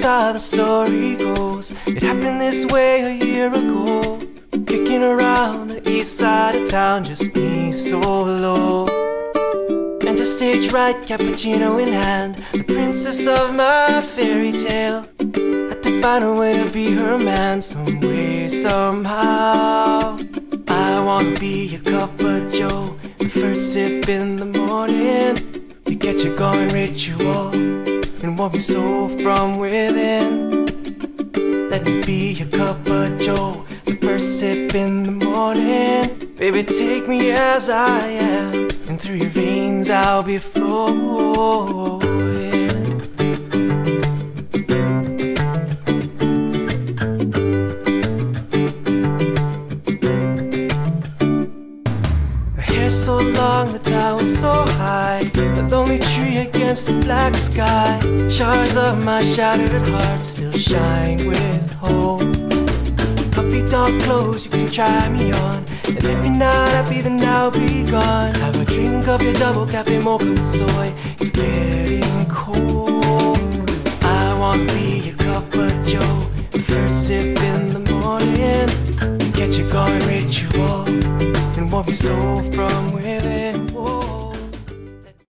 how the story goes. It happened this way a year ago. Kicking around the east side of town, just me solo. Enter stage right, cappuccino in hand, the princess of my fairy tale. Had to find a way to be her man, some way, somehow. I wanna be a cup of joe, the first sip in the morning. You get your going ritual and warm your soul from within. Let me be a cup of joe, the first sip in the morning. Baby, take me as I am, and through your veins I'll be flowing. Her hair so long, the tower so high, the lonely tree against the black sky. Shards of my shattered heart still shine with hope. Puppy dog clothes, you can try me on, and every night I be the now be gone. Have a drink of your double cafe mocha with soy, it's getting cold. I wanna be a cup of joe, the first sip in the morning. You get your going ritual and warm your soul from